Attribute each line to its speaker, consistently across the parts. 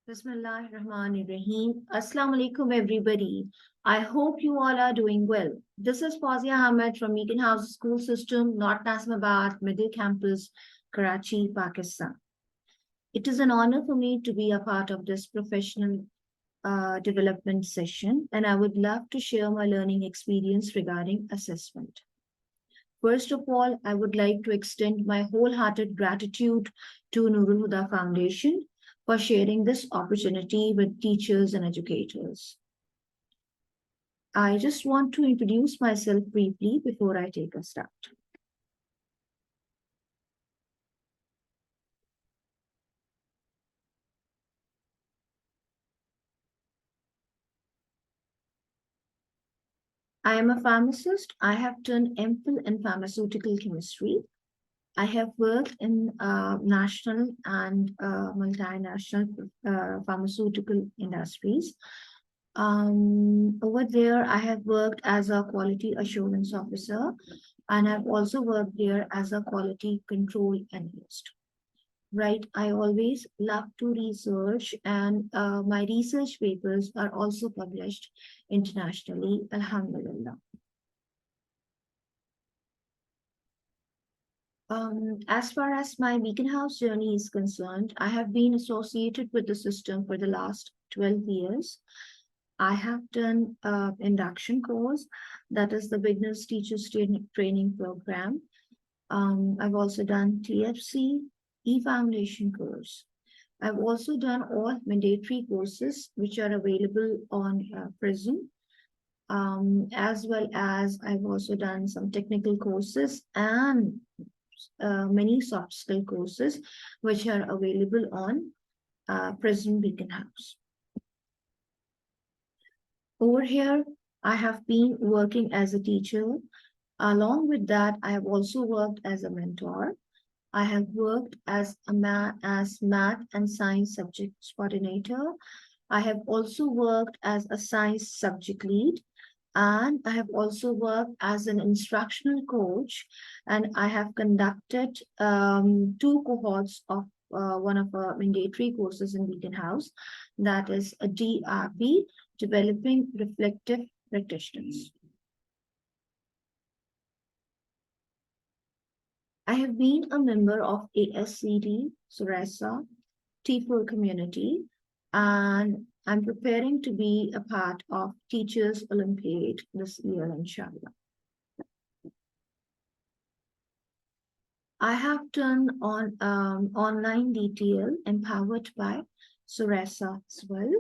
Speaker 1: Bismillahirrahmanirrahim. Assalamu alaikum, everybody. I hope you all are doing well. This is Fouzia Hamid from Meekin House School System, North Nasmabad, Middle Campus, Karachi, Pakistan. It is an honor for me to be a part of this professional development session, and I would love to share my learning experience regarding assessment. First of all, I would like to extend my wholehearted gratitude to Nurul Huda Foundation for sharing this opportunity with teachers and educators. I just want to introduce myself briefly before I take a start. I am a pharmacist. I have done MPhil in pharmaceutical chemistry. I have worked in national and multinational pharmaceutical industries. Over there, I have worked as a quality assurance officer, and I've also worked there as a quality control analyst. Right, I always love to research, and my research papers are also published internationally, Alhamdulillah. As far as my Beacon House journey is concerned, I have been associated with the system for the last 12 years. I have done an induction course, that is the Beginners Teachers Training Program. I've also done TFC, E-Foundation course. I've also done all mandatory courses which are available on Prism, as well as I've also done some technical courses and many soft skill courses which are available on Prism Beacon House. Over here, I have been working as a teacher. Along with that, I have also worked as a mentor. I have worked as math and science subject coordinator. I have also worked as a science subject lead, and I have also worked as an instructional coach, and I have conducted two cohorts of one of our mandatory courses in Beacon House, that is a DRP, Developing Reflective Practitioners. I have been a member of ASCD, Suresa, T4 community, and I'm preparing to be a part of Teachers Olympiad this year, inshallah. I have done on online DTL empowered by Suresa as well.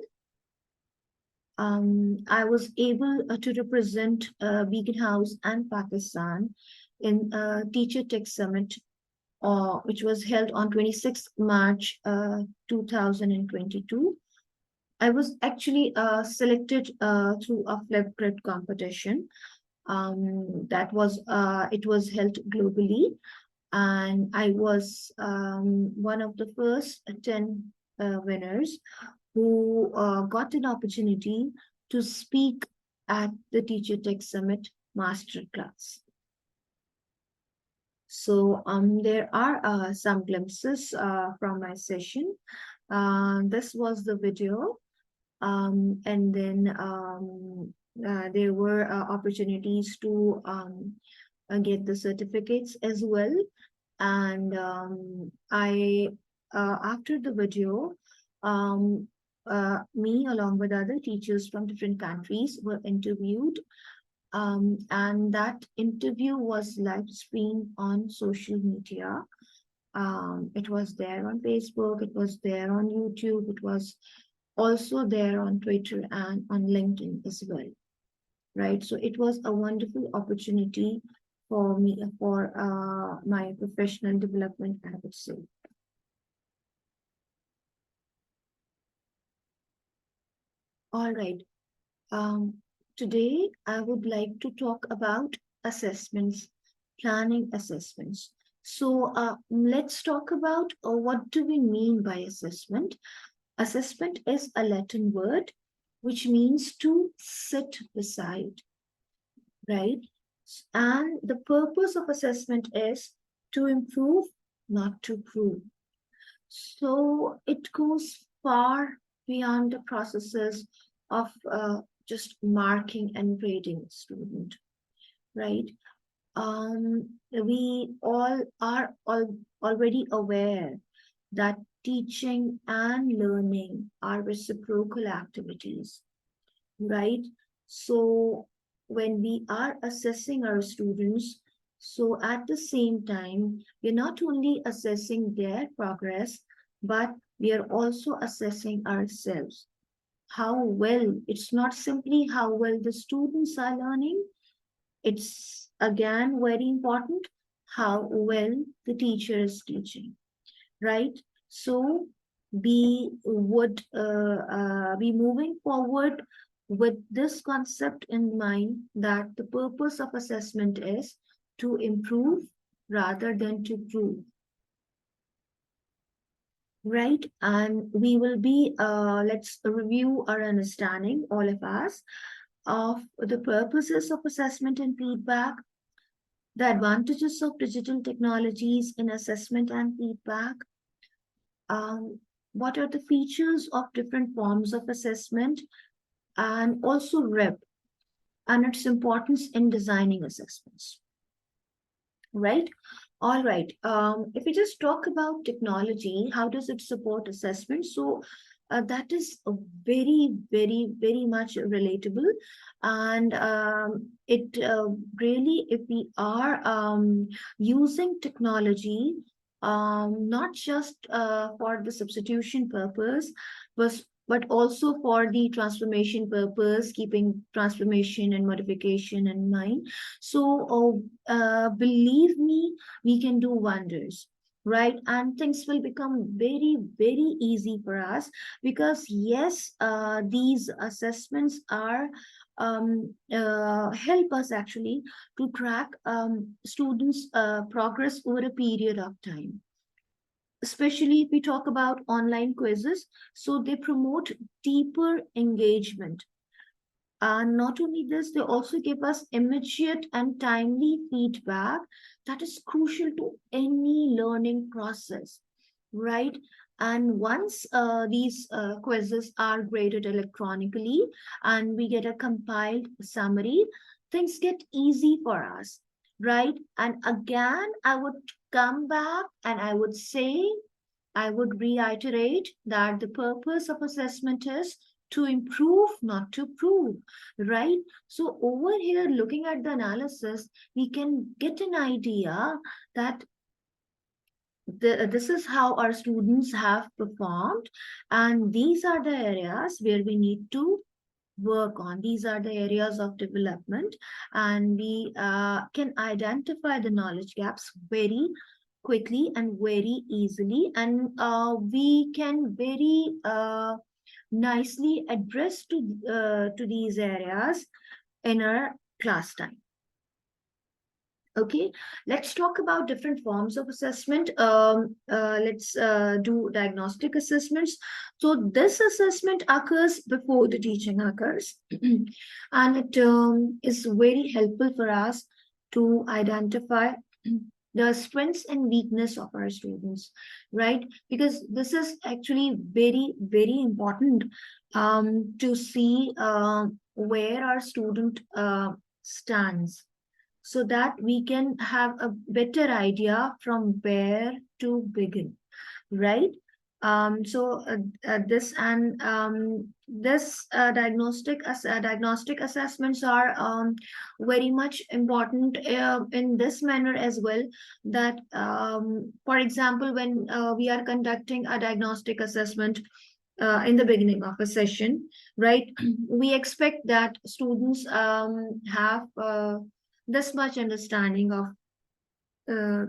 Speaker 1: I was able to represent Beacon House and Pakistan in Teacher Tech Summit, which was held on 26th March 2022. I was actually selected through a Flipgrid competition. It was held globally, and I was one of the first 10 winners who got an opportunity to speak at the Teacher Tech Summit Masterclass. So there are some glimpses from my session. This was the video, and then there were opportunities to get the certificates as well. And after the video, me along with other teachers from different countries were interviewed, and that interview was live streamed on social media. It was there on Facebook, it was there on YouTube, it was also there on Twitter and on LinkedIn as well, right? So it was a wonderful opportunity for me, for my professional development, I would say. All right. Today, I would like to talk about assessments, planning assessments. So let's talk about what do we mean by assessment. Assessment is a Latin word which means to sit beside, right? And the purpose of assessment is to improve, not to prove. So it goes far beyond the processes of just marking and grading a student, right? We all are already aware that teaching and learning are reciprocal activities, right? So when we are assessing our students, so at the same time, we're not only assessing their progress, but we are also assessing ourselves. How well, it's not simply how well the students are learning, it's again very important how well the teacher is teaching, right? So we would be moving forward with this concept in mind that the purpose of assessment is to improve rather than to prove, right? And we will be, let's review our understanding, all of us, of the purposes of assessment and feedback, the advantages of digital technologies in assessment and feedback, um, what are the features of different forms of assessment, and also REP and its importance in designing assessments, right? All right. If we just talk about technology, how does it support assessment? So that is a very, very, very much relatable. And it really, if we are using technology, not just for the substitution purpose, but also for the transformation purpose, keeping transformation and modification in mind. So believe me, we can do wonders, right? And things will become very, very easy for us because, yes, these assessments are help us actually to track students' progress over a period of time. Especially if we talk about online quizzes, so they promote deeper engagement, and not only this, they also give us immediate and timely feedback that is crucial to any learning process, right? And once these quizzes are graded electronically and we get a compiled summary, things get easy for us, right? And again, I would come back and I would reiterate that the purpose of assessment is to improve, not to prove, right? So over here, looking at the analysis, we can get an idea that this is how our students have performed, and these are the areas where we need to work on. These are the areas of development, and we can identify the knowledge gaps very quickly and very easily, and we can very nicely address to these areas in our class time. Okay, let's talk about different forms of assessment. Let's do diagnostic assessments. So this assessment occurs before the teaching occurs, and it is very helpful for us to identify the strengths and weakness of our students, right? Because this is actually very, very important to see where our student stands, so that we can have a better idea from where to begin, right? This and this diagnostic assessments are very much important in this manner as well. That, for example, when we are conducting a diagnostic assessment in the beginning of a session, right? We expect that students have this much understanding of uh,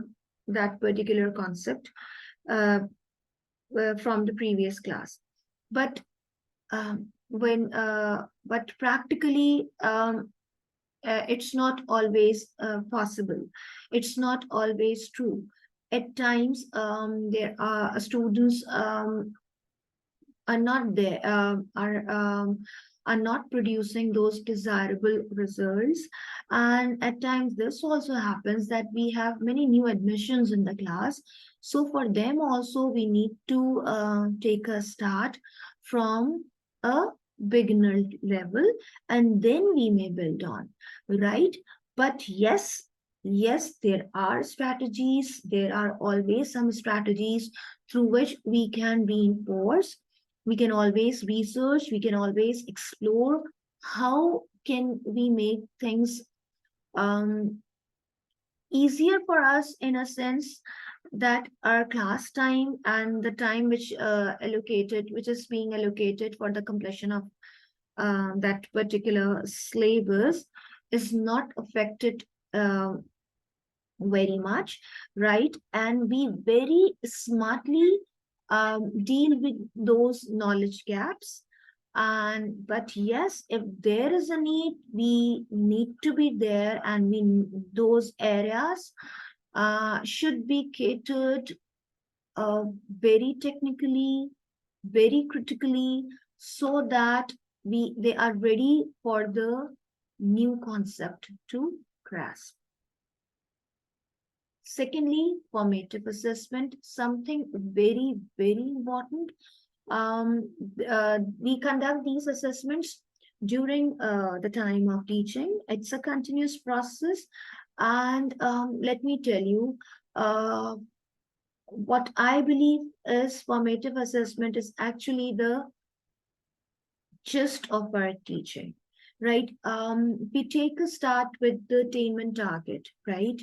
Speaker 1: that particular concept uh, from the previous class. But but practically, it's not always possible. It's not always true. At times, there are students are not there, are not producing those desirable results. And at times, this also happens that we have many new admissions in the class. So for them also, we need to take a start from a beginner level, and then we may build on, right? But yes, there are strategies. There are always some strategies through which we can reinforce. We can always research. We can always explore how can we make things um, easier for us, in a sense that our class time and the time which is being allocated for the completion of that particular syllabus is not affected uh, very much, right? And we very smartly deal with those knowledge gaps. And but yes, if there is a need, we need to be there, and we those areas should be catered very technically, very critically, so that they are ready for the new concept to grasp. Secondly, formative assessment, something very, very important. We conduct these assessments during the time of teaching. It's a continuous process. And let me tell you, uh, what I believe is formative assessment is actually the gist of our teaching, right? We take a start with the attainment target, right?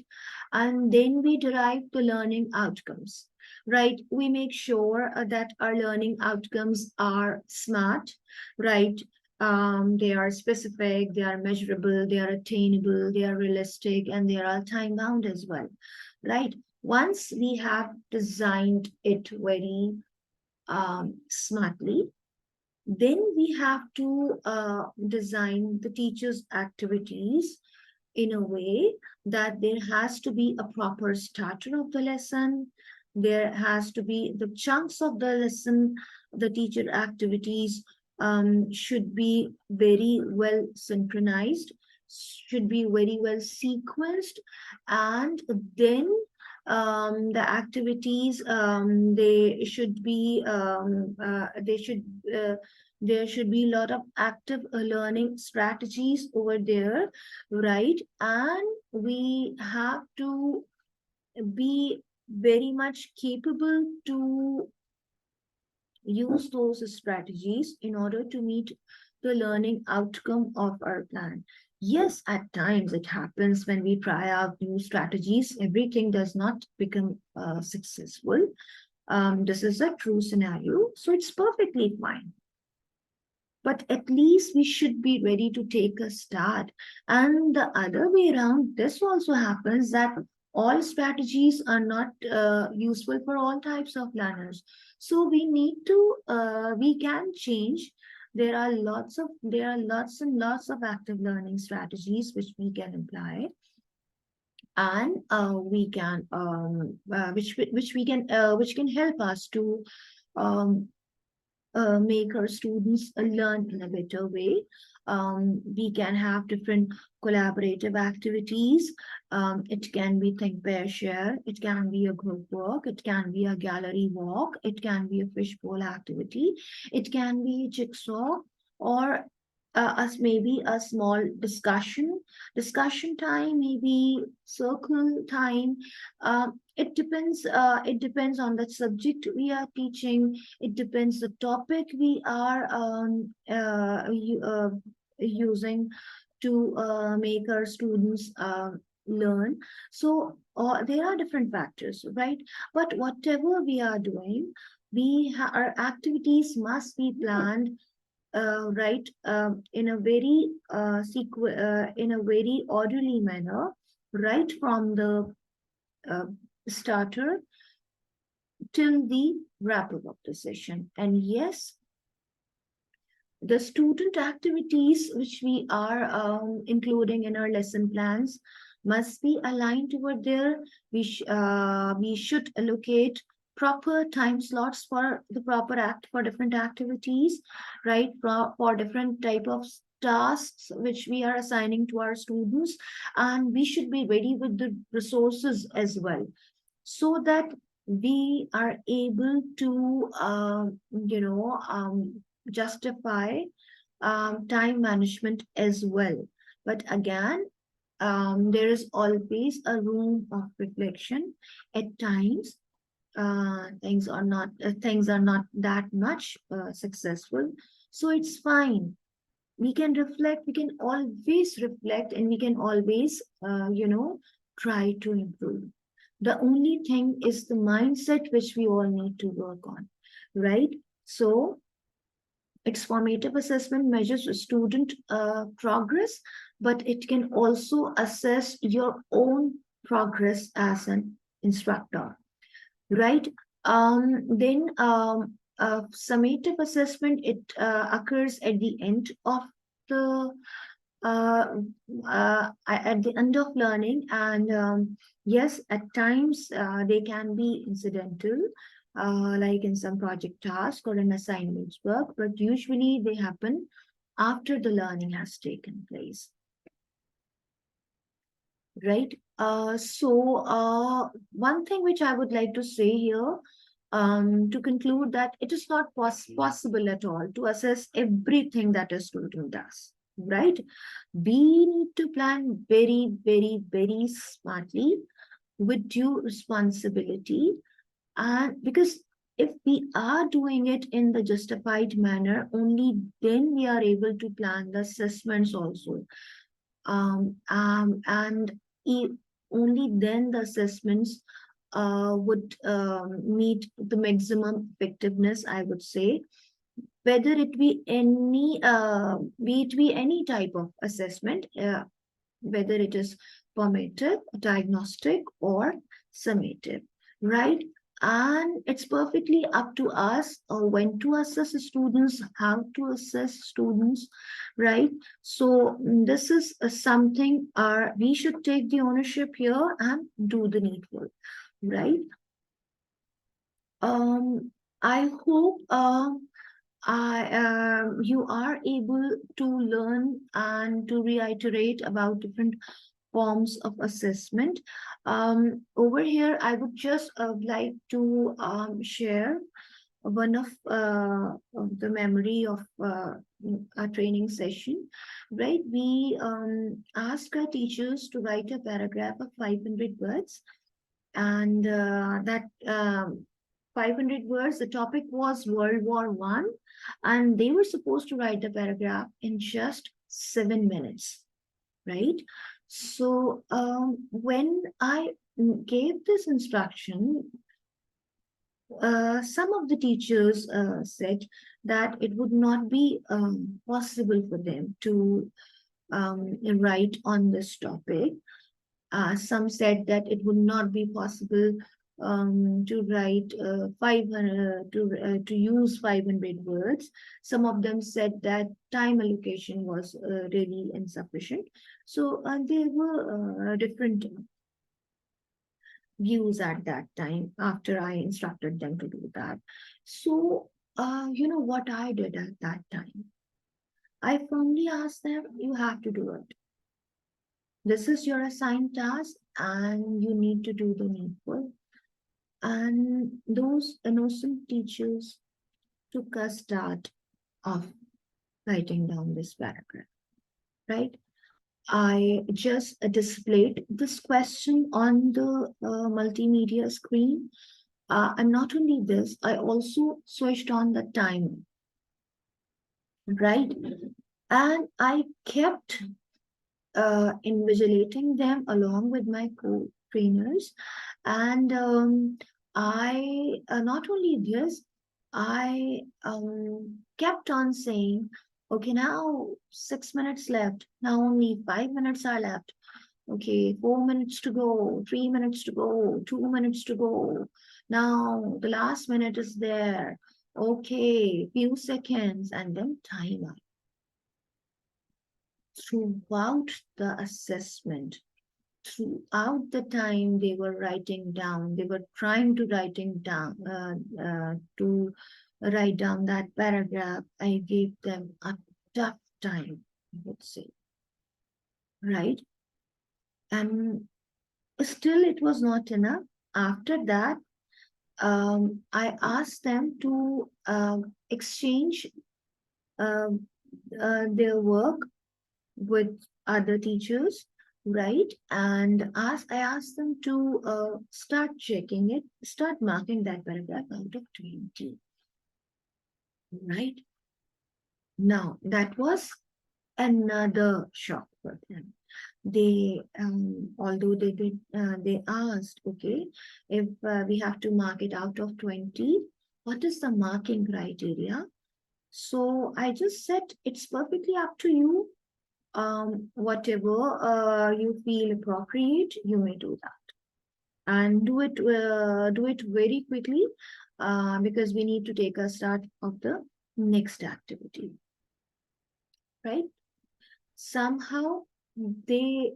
Speaker 1: And then we derive the learning outcomes, right? We make sure that our learning outcomes are SMART, right? They are specific, they are measurable, they are attainable, they are realistic, and they are time bound as well, right? Once we have designed it very smartly, then we have to design the teacher's activities in a way that there has to be a proper starter of the lesson. There has to be the chunks of the lesson, the teacher activities should be very well synchronized, should be very well sequenced, and then the activities they should there should be a lot of active learning strategies over there, right? And we have to be very much capable to use those strategies in order to meet the learning outcome of our plan. Yes, at times it happens when we try out new strategies, everything does not become successful. This is a true scenario, so it's perfectly fine. But at least we should be ready to take a start. And the other way around, this also happens that all strategies are not useful for all types of learners. So we need to, we can change. There are lots and lots of active learning strategies which we can apply, and which can help us to um, make our students learn in a better way. We can have different collaborative activities. It can be think, pair, share. It can be a group work. It can be a gallery walk. It can be a fishbowl activity. It can be a jigsaw, or us maybe a small discussion time, maybe circle time. It depends on the subject we are teaching. It depends the topic we are using to make our students learn. So there are different factors, right? But whatever we are doing, our activities must be planned right in a very orderly manner, right from the uh, starter till the wrap up of the session. And yes, the student activities which we are including in our lesson plans must be aligned toward there. We should allocate proper time slots for the proper act for different activities, right? For different type of tasks which we are assigning to our students, and we should be ready with the resources as well, so that we are able to justify time management as well. But again, there is always a room of reflection. At times, things are not that much successful, so it's fine. We can reflect. We can always reflect, and we can always, try to improve. The only thing is the mindset which we all need to work on, right? So its formative assessment measures student progress, but it can also assess your own progress as an instructor, right? Then summative assessment, it occurs at the end of the uh, at the end of learning, and yes, at times they can be incidental, like in some project task or an assignments work, but usually they happen after the learning has taken place, right? One thing which I would like to say here, to conclude, that it is not possible at all to assess everything that a student does, right? We need to plan very, very, very smartly with due responsibility. And because if we are doing it in the justified manner, only then we are able to plan the assessments also. And e- Only then the assessments would meet the maximum effectiveness, I would say. Whether it be any type of assessment, whether it is formative, diagnostic, or summative, right? And it's perfectly up to us when to assess students, how to assess students, right? So this is something we should take the ownership here and do the needful, right? Um, I hope you are able to learn and to reiterate about different forms of assessment. Over here, I would just like to share one of the memory of a training session, right? We asked our teachers to write a paragraph of 500 words, and that 500 words, the topic was World War One, and they were supposed to write the paragraph in just 7 minutes, right? So when I gave this instruction, some of the teachers said that it would not be possible for them to write on this topic. Some said that it would not be possible to write 500 to use 500 words. Some of them said that time allocation was really insufficient. So there were different views at that time after I instructed them to do that. So you know what I did at that time? I firmly asked them, you have to do it. This is your assigned task, and you need to do the needful. And those innocent teachers took a start of writing down this paragraph, right? I just displayed this question on the multimedia screen. And not only this, I also switched on the timer, right? And I kept invigilating them along with my co-trainers. And I not only this, I kept on saying, okay, now 6 minutes left. Now only 5 minutes are left. Okay, 4 minutes to go, 3 minutes to go, 2 minutes to go. Now the last minute is there. Okay, few seconds, and then timer. Throughout the assessment, throughout the time they were writing down, they were trying to write down that paragraph. I gave them a tough time, I would say, right? And still, it was not enough. After that, I asked them to exchange um, their work with other teachers, right? And I asked them to start checking it, start marking that paragraph out of 20, right? Now, that was another shock for them. They, although they did, they asked, okay, if we have to mark it out of 20, what is the marking criteria? So I just said, it's perfectly up to you. Whatever you feel appropriate, you may do that, and do it very quickly, because we need to take a start of the next activity, right? Somehow they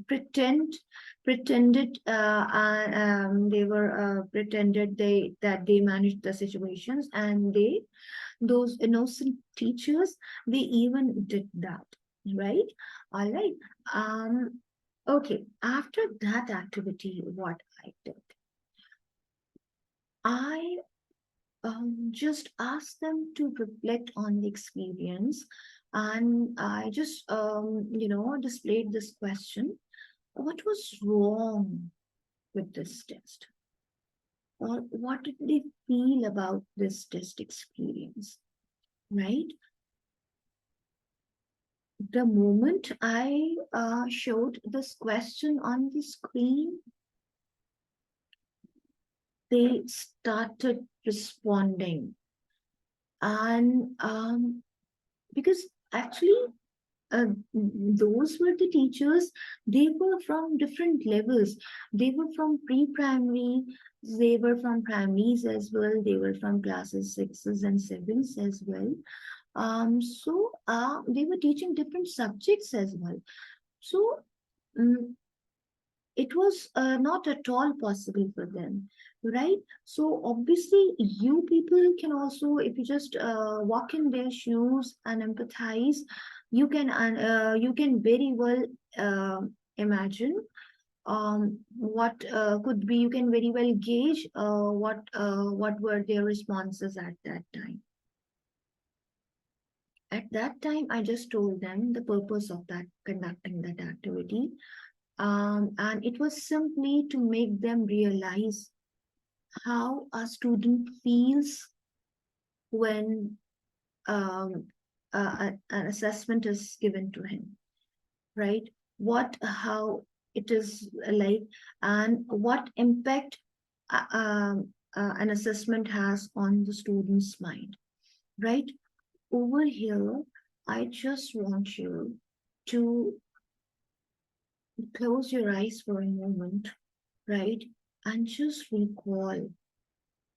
Speaker 1: pretended they were pretended that they managed the situations, and those innocent teachers, they even did that, right? All right. Okay, after that activity, what I did, I just asked them to reflect on the experience, and I just displayed this question: what was wrong with this test, or what did they feel about this test experience, right? The moment I showed this question on the screen, they started responding. And because actually, those were the teachers, they were from different levels. They were from pre-primary, they were from primaries as well, they were from classes 6s and 7s as well. So they were teaching different subjects as well. So mm, it was not at all possible for them, right? So obviously you people can also, if you just walk in their shoes and empathize, you can very well imagine what could be, you can very well gauge what were their responses at that time. At that time, I just told them the purpose of that conducting that activity, and it was simply to make them realize how a student feels when an assessment is given to him, right? How it is like, and what impact an assessment has on the student's mind, right? Over here, I just want you to close your eyes for a moment, right? And just recall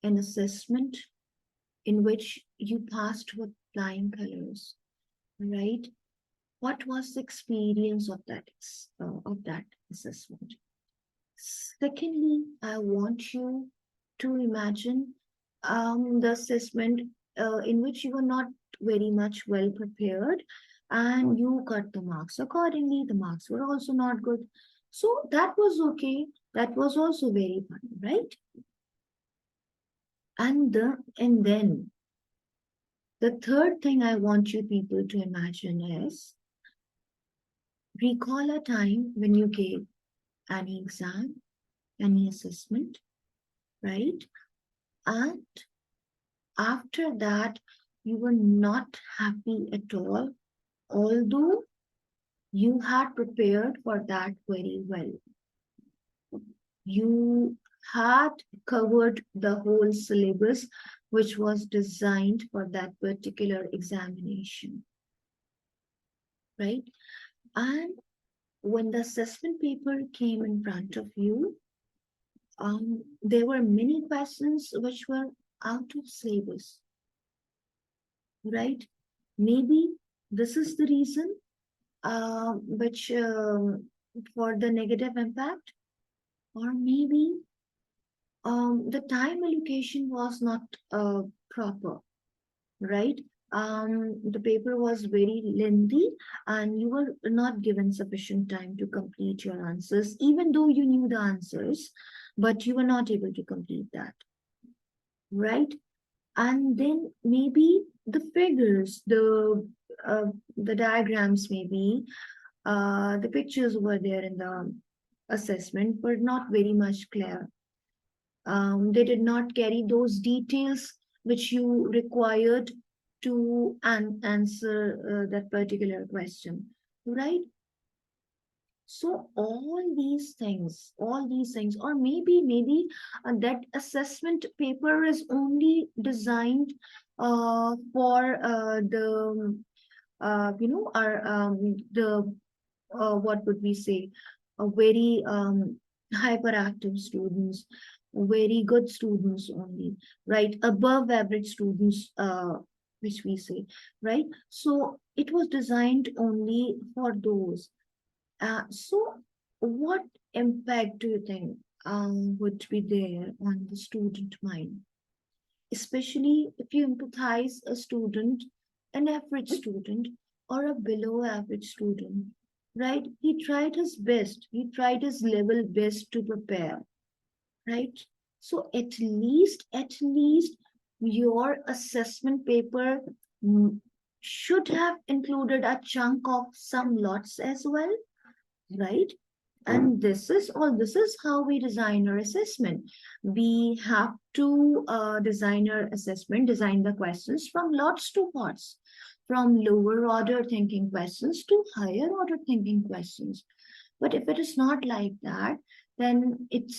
Speaker 1: an assessment in which you passed with flying colors, right? What was the experience of that assessment? Secondly, I want you to imagine the assessment in which you were not very much well prepared, and you cut the marks accordingly. The marks were also not good. So that was okay. That was also very fun, right? And then the third thing I want you people to imagine is, recall a time when you gave any exam, any assessment, right? And after that, you were not happy at all, although you had prepared for that very well. You had covered the whole syllabus, which was designed for that particular examination, right? And when the assessment paper came in front of you, there were many questions which were out of syllabus, right? Maybe this is the reason which for the negative impact, or maybe the time allocation was not proper, right? The paper was very lengthy, and you were not given sufficient time to complete your answers, even though you knew the answers, but you were not able to complete that, right? And then maybe the figures, the diagrams, maybe the pictures were there in the assessment were not very much clear. They did not carry those details which you required to answer that particular question, right? So all these things, or maybe that assessment paper is only designed for our the what would we say, a very hyperactive students, very good students only, right? Above average students, which we say, right? So it was designed only for those. So what impact do you think would be there on the student mind? Especially if you empathize a student, an average student, or a below average student, right? He tried his best, he tried his level best to prepare, right? So at least your assessment paper mm, should have included a chunk of some lots as well, right? And this is how we design our assessment. We have to design our assessment, design the questions from lots to parts, from lower order thinking questions to higher order thinking questions. But if it is not like that, then it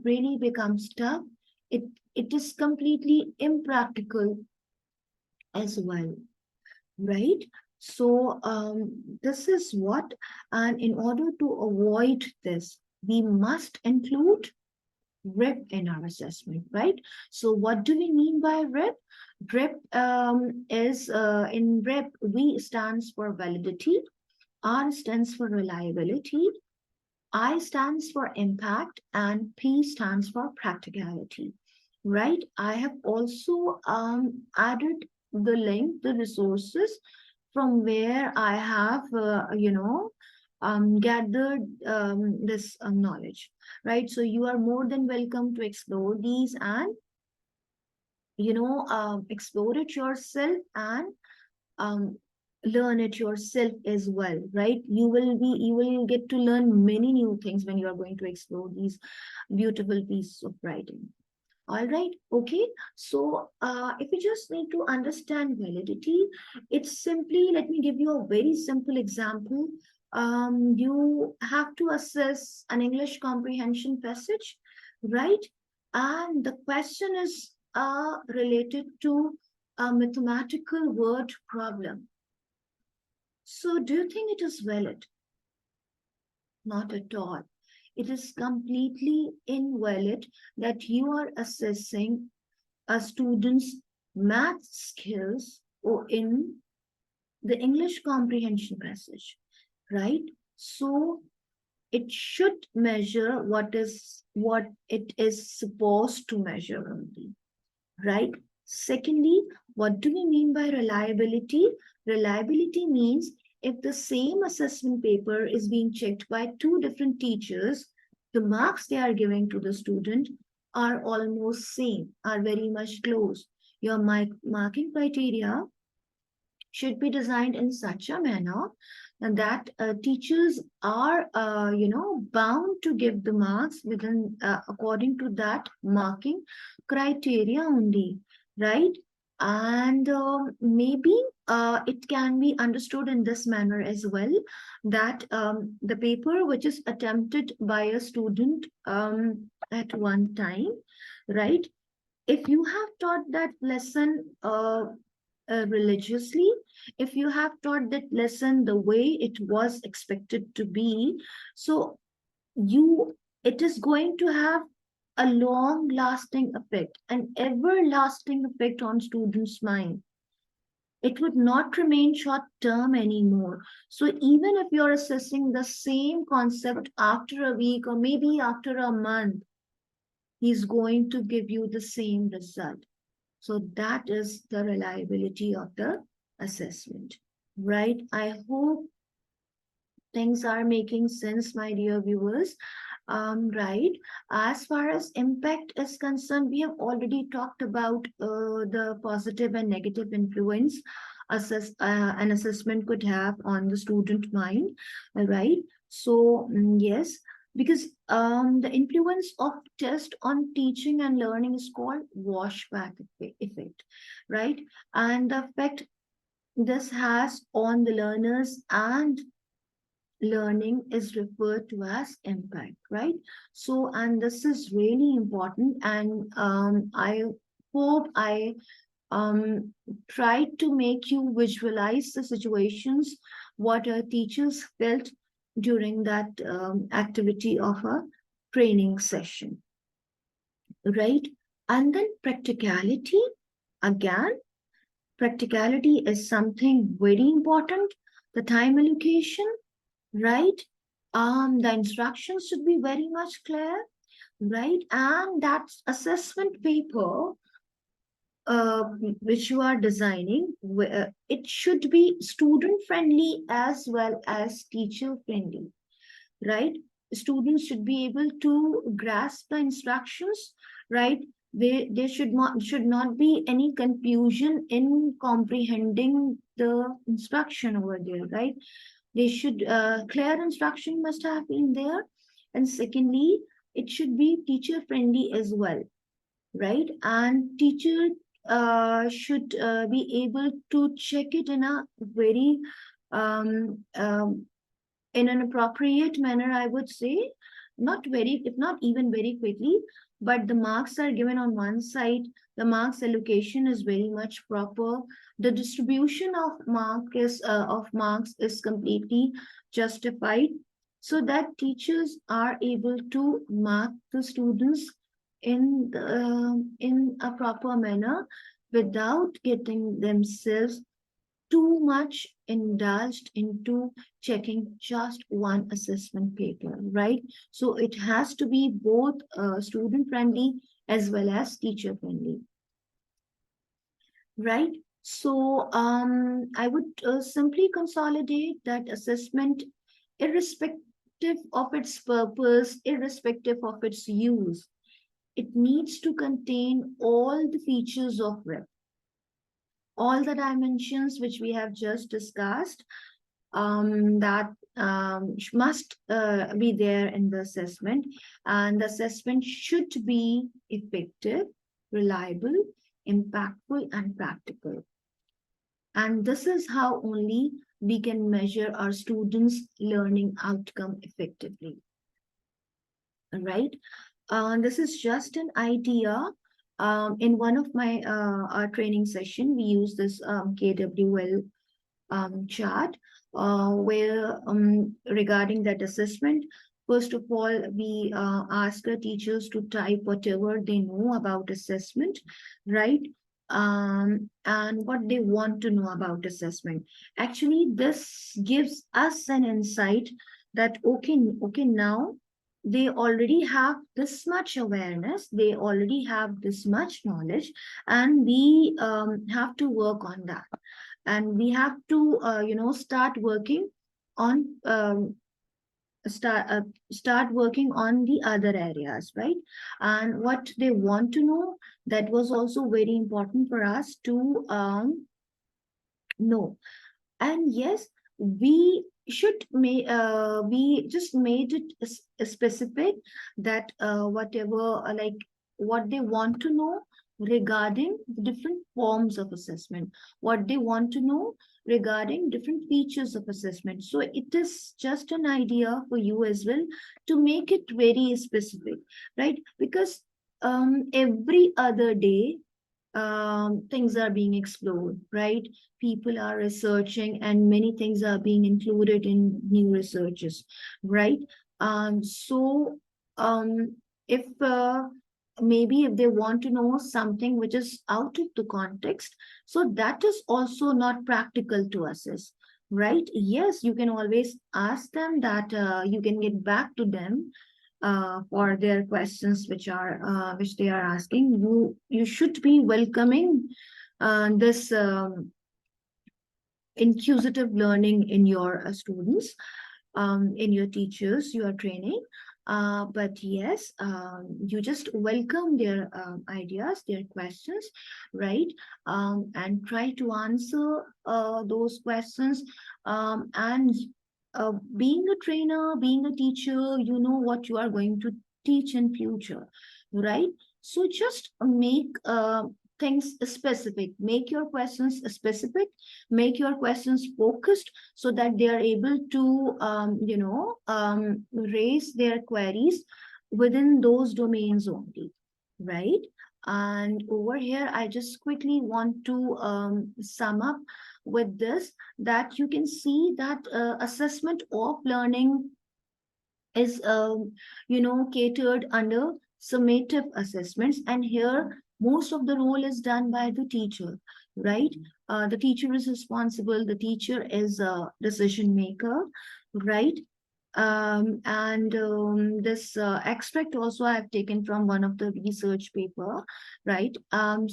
Speaker 1: really becomes tough. It is completely impractical as well, right? So this is what, and in order to avoid this, we must include RIP in our assessment, right? So what do we mean by RIP? RIP is in RIP, V stands for validity, R stands for reliability, I stands for impact, and P stands for practicality, right? I have also added the link, the resources from where I have, gathered this knowledge, right? So you are more than welcome to explore these and, explore it yourself and um, learn it yourself as well, right? You will get to learn many new things when you are going to explore these beautiful pieces of writing. All right, okay. So if you just need to understand validity, it's simply, let me give you a very simple example. You have to assess an English comprehension passage, right? And the question is related to a mathematical word problem. So do you think it is valid? Not at all. It is completely invalid that you are assessing a student's math skills or in the English comprehension passage, right? So it should measure what it is supposed to measure only, right? Secondly, what do we mean by reliability? Reliability means if the same assessment paper is being checked by two different teachers, the marks they are giving to the student are almost same, are very much close. Your marking criteria should be designed in such a manner that teachers are bound to give the marks within according to that marking criteria only, right? And maybe it can be understood in this manner as well, that the paper which is attempted by a student at one time, right? If you have taught that lesson religiously, if you have taught that lesson the way it was expected to be, so you it is going to have a long lasting effect, an everlasting effect on students' mind. It would not remain short term anymore. So even if you're assessing the same concept after a week or maybe after a month, he's going to give you the same result. So that is the reliability of the assessment, right? I hope things are making sense, my dear viewers. Right. As far as impact is concerned, we have already talked about the positive and negative influence an assessment could have on the student mind, right? So, yes, because the influence of test on teaching and learning is called washback effect, right? And the effect this has on the learners and learning is referred to as impact, right? So, and this is really important, and I hope I tried to make you visualize the situations what our teachers felt during that activity of a training session, right? And then practicality, again, practicality is something very important. The time allocation, right? The instructions should be very much clear, right? And that assessment paper, uh, which you are designing, it should be student friendly as well as teacher friendly, right? Students should be able to grasp the instructions, right? There should not be any confusion in comprehending the instruction over there, right? They should clear instruction must have been there, and secondly, it should be teacher friendly as well, right? And teacher should be able to check it in a very um, um, in an appropriate manner, I would say, not very, if not even very quickly, but the marks are given on one side, the marks allocation is very much proper, the distribution of marks is completely justified, so that teachers are able to mark the students in a proper manner without getting themselves too much indulged into checking just one assessment paper, right? So it has to be both student friendly as well as teacher friendly, right? So I would simply consolidate that assessment, irrespective of its purpose, irrespective of its use, it needs to contain all the features of REP, all the dimensions which we have just discussed, that must be there in the assessment, and the assessment should be effective, reliable, impactful, and practical. And this is how only we can measure our students' learning outcome effectively. Right? This is just an idea. In one of my our training session, we use this KWL chart where regarding that assessment, first of all, we ask our teachers to type whatever they know about assessment, right? And what they want to know about assessment. Actually, this gives us an insight that okay, now they already have this much awareness, they already have this much knowledge, and we have to work on that, and we have to start working on start working on the other areas, right? And what they want to know, that was also very important for us to know. And yes, we just made it specific that whatever like what they want to know regarding the different forms of assessment, what they want to know regarding different features of assessment. So it is just an idea for you as well to make it very specific, right? Because every other day things are being explored, right? People are researching, and many things are being included in new researches, right? So, if maybe if they want to know something which is out of the context, so that is also not practical to assess, right? Yes, you can always ask them that you can get back to them for their questions which they are asking. You should be welcoming this inquisitive learning in your students, in your teachers you are training. But yes, you just welcome their ideas, their questions, right? And try to answer those questions. And being a trainer, being a teacher, you know what you are going to teach in future, right? So just make things specific, make your questions specific, make your questions focused, so that they are able to raise their queries within those domains only, right? And over here I just quickly want to sum up with this, that you can see that assessment of learning is catered under summative assessments, and here most of the role is done by the teacher, right? The teacher is responsible, the teacher is a decision maker, right? And this extract also I've taken from one of the research paper, right? But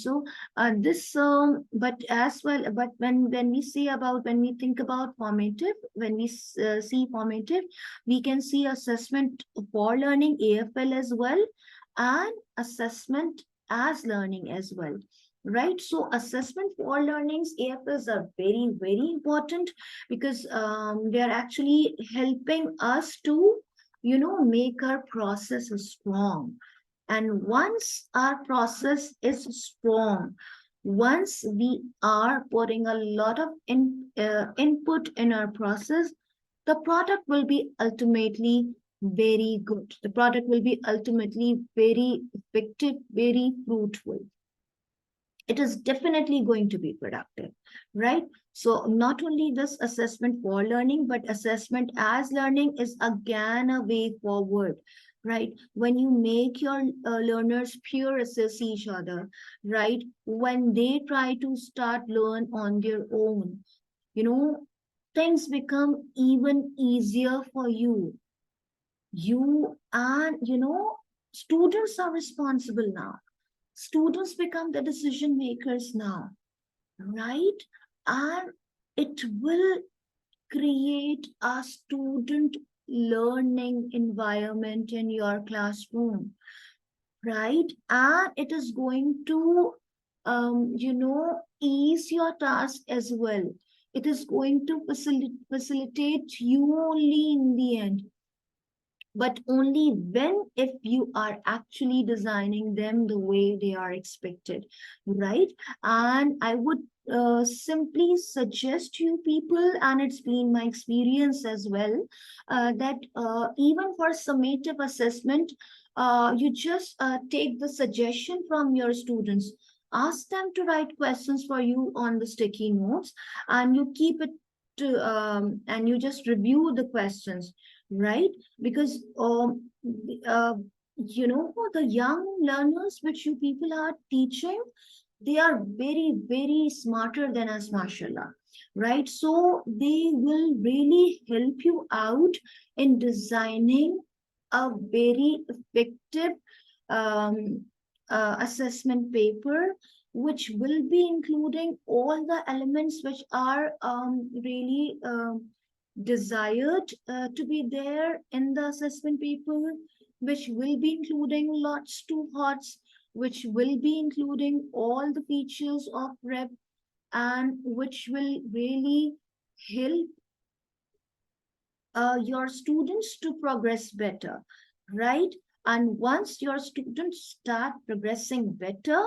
Speaker 1: as well, but when we see about, when we think about formative, when we see formative, we can see assessment for learning, AFL as well, and assessment as learning as well. Right, so assessment for learnings, AFLs are very, very important, because they are actually helping us to, make our process strong. And once our process is strong, once we are putting a lot of input in our process, the product will be ultimately very good. The product will be ultimately very effective, very fruitful. It is definitely going to be productive, right? So not only this assessment for learning, but assessment as learning is again a way forward, right? When you make your learners peer assess each other, right? When they try to start learn on their own, you know, things become even easier for you. Students are responsible now. Students become the decision makers now, right? And it will create a student learning environment in your classroom, right? And it is going to, ease your task as well. It is going to facilitate you only in the end, but only when, if you are actually designing them the way they are expected, right? And I would simply suggest you people, and it's been my experience as well, that even for summative assessment, you just take the suggestion from your students, ask them to write questions for you on the sticky notes, and you keep it to and you just review the questions, right? Because uh, the young learners which you people are teaching, they are very, very smarter than us, mashallah, right? So they will really help you out in designing a very effective um, assessment paper, which will be including all the elements which are really desired to be there in the assessment paper, which will be including lots to hots, which will be including all the features of rep, and which will really help your students to progress better, right? And once your students start progressing better,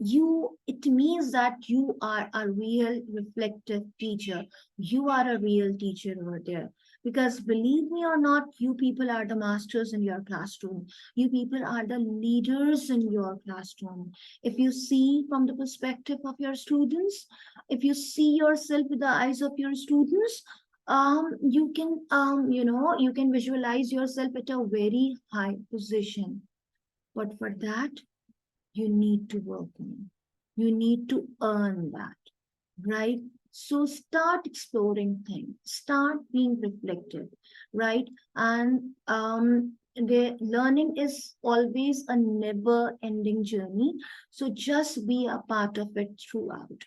Speaker 1: it means that you are a real reflective teacher. You are a real teacher over there, because believe me or not, you people are the masters in your classroom. You people are the leaders in your classroom. If you see from the perspective of your students, if you see yourself with the eyes of your students, you can visualize yourself at a very high position. But for that, you need to work on. You need to earn that, right? So start exploring things, start being reflective, right? And the learning is always a never ending journey. So just be a part of it throughout,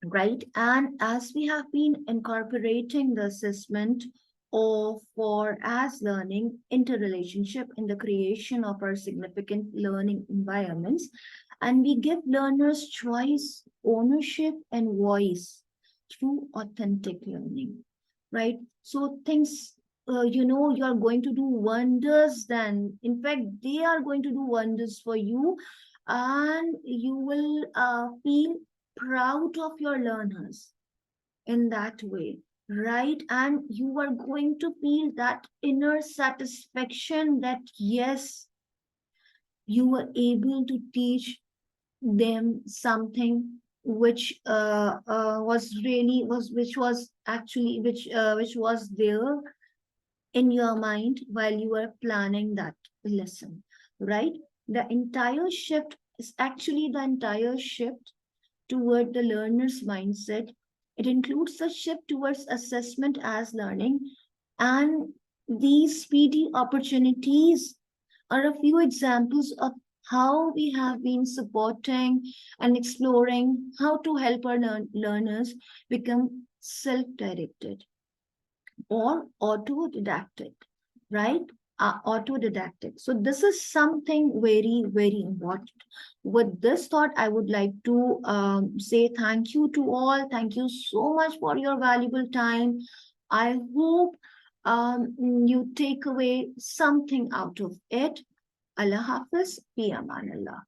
Speaker 1: right? And as we have been incorporating the assessment or for as learning interrelationship in the creation of our significant learning environments. And we give learners choice, ownership, and voice through authentic learning, right? So things, you are going to do wonders then. In fact, they are going to do wonders for you, and you will feel proud of your learners in that way, right? And you are going to feel that inner satisfaction that yes, you were able to teach them something which was really was which was actually which was there in your mind while you were planning that lesson, right? The entire shift is actually the entire shift toward the learner's mindset. It includes a shift towards assessment as learning, and these speedy opportunities are a few examples of how we have been supporting and exploring how to help our learners become self-directed or autodidactic, right? Autodidactic. So this is something very, very important. With this thought, I would like to say thank you to all. Thank you so much for your valuable time. I hope you take away something out of it. Allah Hafiz, Fi Aman Allah.